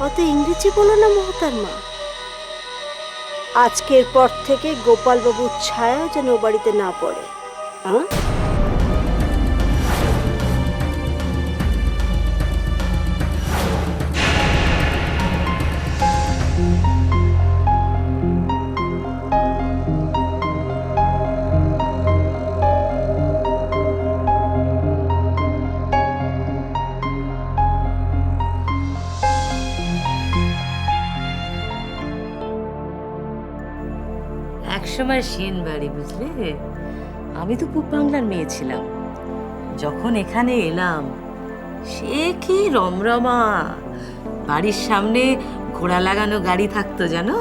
অত ইংরেজি বলো না মহতারমা। আজকের পর থেকে গোপালবাবুর ছায়া যেন ও বাড়িতে না পড়ে। হ্যাঁ, একসময় সেন বাড়ি, বুঝলে? আমি তো পূব বাংলার মেয়ে ছিলাম। যখন এখানে এলাম সে কি রমরমা! বাড়ির সামনে ঘোড়া লাগানো গাড়ি থাকতো জানো,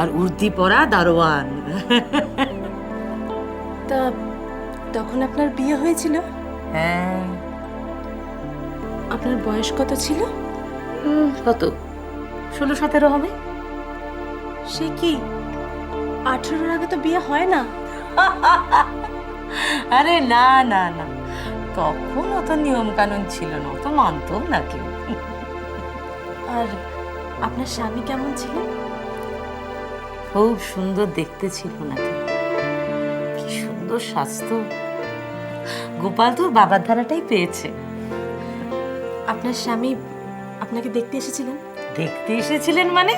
আর উর্দি পরা দারোয়ান। তা তখন আপনার বিয়ে হয়েছিল? হ্যাঁ। আপনার বয়স কত ছিল? কত, 16-17 হবে। সে কি, 18-র আগে তো বিয়ে হয় না? আরে না না না, তখন অত নিয়ম কানুন ছিল না, অত মানতো না কেউ। আর আপনার স্বামী কেমন ছিলেন? খুব সুন্দর দেখতে ছিল নাকি, কি সুন্দর স্বাস্থ্য। গোপাল তোর বাবার ধারাটাই পেয়েছে। আপনার স্বামী আপনাকে দেখতে এসেছিলেন? দেখতে এসেছিলেন মানে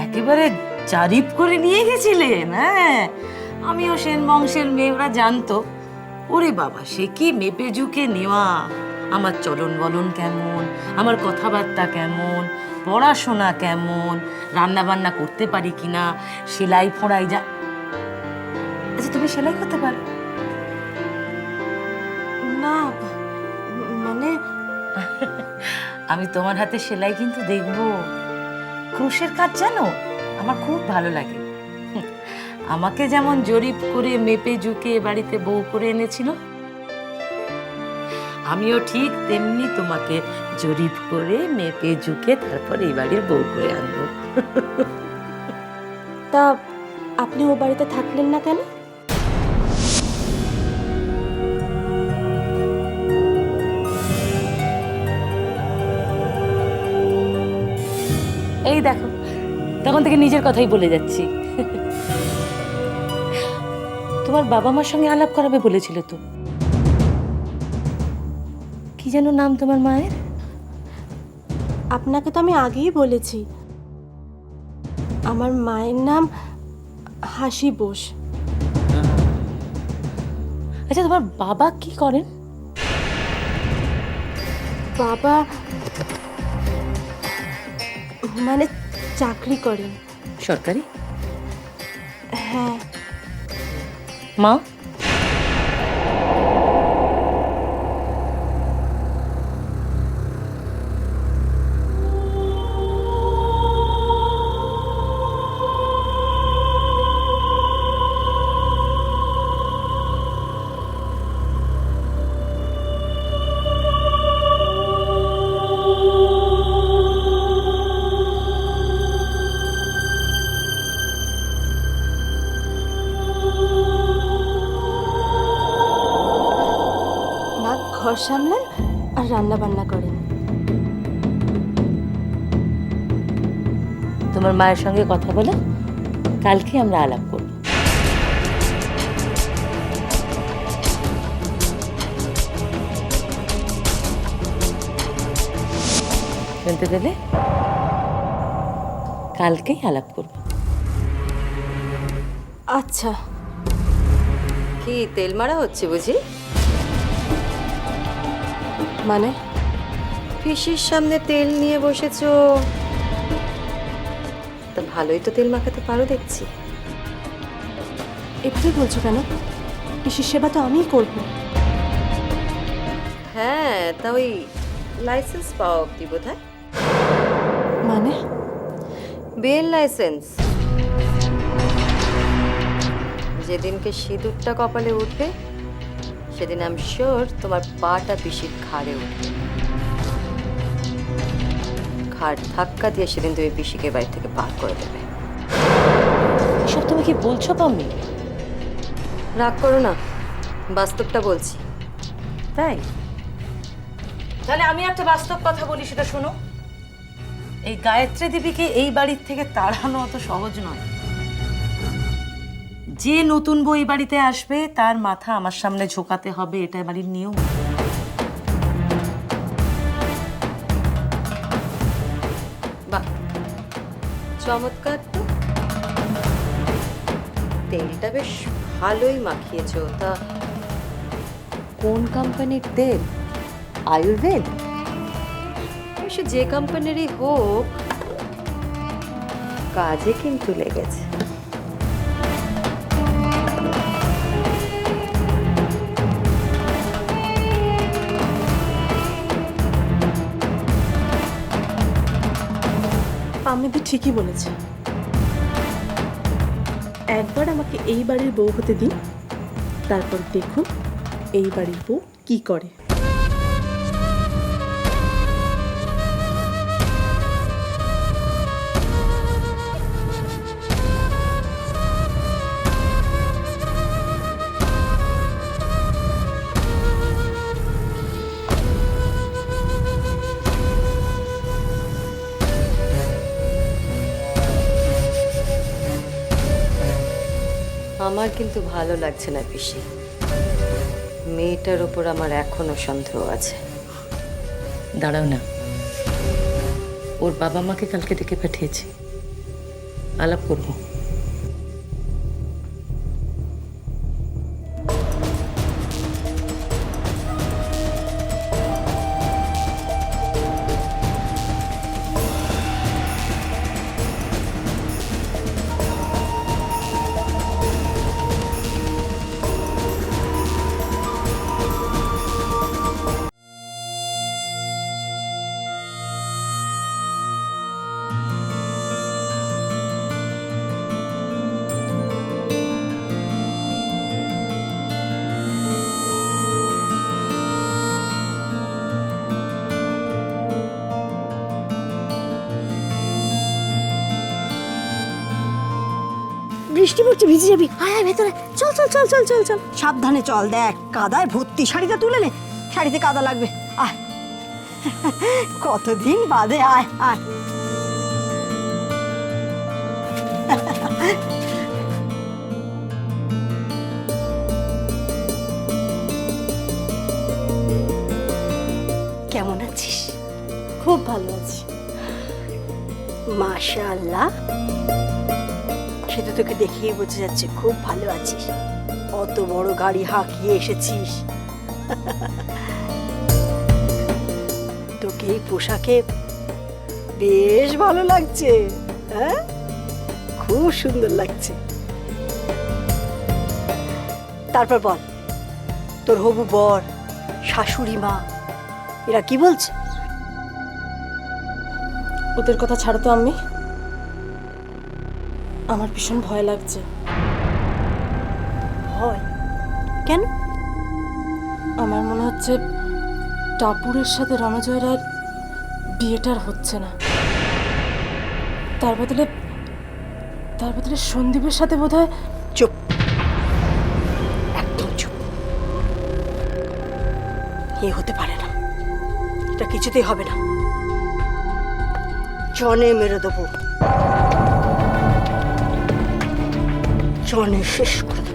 একেবারে জারিপ করে নিয়ে গেছিলেন। হ্যাঁ, আমিও সেন বংশের মেয়ে, ওরা জানতো। ওরে বাবা, সে কি মেপে ঝুঁকে নেওয়া! আমার চলন বলন কেমন, আমার কথাবার্তা কেমন, পড়াশোনা কেমন, রান্না বান্না করতে পারি কিনা, সেলাই ফোড়াই যা। আচ্ছা, তুমি সেলাই করতে পারো? না, মানে আমি তোমার হাতে সেলাই কিন্তু দেখবো। ক্রুশের কাজ জানো, আমার খুব ভালো লাগে। আমাকে যেমন জরিপ করে মেপে ঝুঁকে বাড়িতে বউ করে এনেছিল, আমিও ঠিক তেমনি তোমাকে জরিপ করে মেপে ঝুঁকে তারপরে এই বাড়ির বউ করে আনবো। তা আপনি ও বাড়িতে থাকলেন না কেন? এই দেখো, তখন থেকে নিজের কথাই বলে যাচ্ছি। তোমার বাবা মার সঙ্গে আলাপ করাবে বলেছিল তো, কি যেন নাম তোমার মায়ের? আপনাকে তো আমি আগেই বলেছি, আমার মায়ের নাম হাসি বোস। আচ্ছা, তোমার বাবা কি করেন? বাবা মানে চাকরি করেন। সরকারি? হ্যাঁ। মা? মা ঘর সামলান আর রান্না বান্না করেন। তোমার মায়ের সঙ্গে কথা বলে কালকে আমরা আলাপ করব। শুনতে পেলে? কালকেই আলাপ করব। আচ্ছা। কি তেল মারা হচ্ছে বুঝি? মানে পিসির সামনে তেল নিয়ে বসেছো, তা ভালোই তো তেল মাখাতে পারো দেখছি। এভাবে বলছো কেন? পিসির সেবা তো আমিই করব। হ্যাঁ, তা ওই লাইসেন্স পাওয়া অব্দি বোধহয়। মানে বিয়ের লাইসেন্স। যেদিনকে সিঁদুরটা কপালে উঠবে সেদিন আই এম শিওর তোমার পাটা পিসির ঘাড়ে উঠবে। ঘাড় ধাক্কা দিয়ে সেদিন তুমি পিসিকে বাড়ি থেকে বার করে দেবে। এসব তুমি কি বলছো পাম্মি? রাগ করো না, বাস্তবটা বলছি। তাই? তাহলে আমি একটা বাস্তব কথা বলি, সেটা শোনো। এই গায়ত্রী দেবীকে এই বাড়ির থেকে তাড়ানো অত সহজ নয়। যে নতুন বউ এই বাড়িতে আসবে তার মাথা আমার সামনে ঝোকাতে হবে, এটা বাড়ির নিয়ম। বাহ, চমৎকার তো। তেলটা বেশ ভালোই মাখিয়েছো। তা কোন কোম্পানির তেল? আয়ুর্বেদ? অবশ্য যে কোম্পানিরই হোক, কাজে কিন্তু লেগেছে। পামেদি ঠিকই বলেছে। একবার আমাকে এই বাড়ির বউ হতে দিন, তারপর দেখুন এই বাড়ির বউ কি করে। আমার কিন্তু ভালো লাগছে না পিসি। মেয়েটার ওপর আমার এখনো সন্দেহ আছে। দাঁড়াও না, ওর বাবা মাকে কালকে ডেকে পাঠিয়েছি, আলাপ করবো। বৃষ্টি পড়ছে, ভিজে যাবি। আয় আয় ভেতরে, চল চল চল চল চল চল, সাবধানে চল। দেখ কাদায় ভর্তি, শাড়িটা তুলে নে, শাড়িতে কাদা লাগবে। আয়, কতদিন বাদে, আয় আয়। কেমন আছিস? খুব ভালো আছি। মাশাআল্লাহ, সে তো তোকে দেখেই বোঝা যাচ্ছে খুব ভালো আছিস। অত বড় গাড়ি হাঁকিয়ে এসেছিস। তোকে এই পোশাকে বেশ ভালো লাগছে। হ্যাঁ, খুব সুন্দর লাগছে। তারপর বল, তোর হবু বর, শাশুড়ি মা, এরা কি বলছে? ওদের কথা ছাড়ো তো আম্মি, আমার ভীষণ ভয় লাগছে। ভয় কেন? আমার মনে হচ্ছে টাপুরের সাথে রণজয় রায়ের বিয়েটার হচ্ছে না। তার বদলে সন্দীপের সাথে বোধহয়। চুপ, একদম চুপ। এ হতে পারে না, এটা কিছুতেই হবে না। জনে মেরে দেবো, জনে শেষ করে দেবো।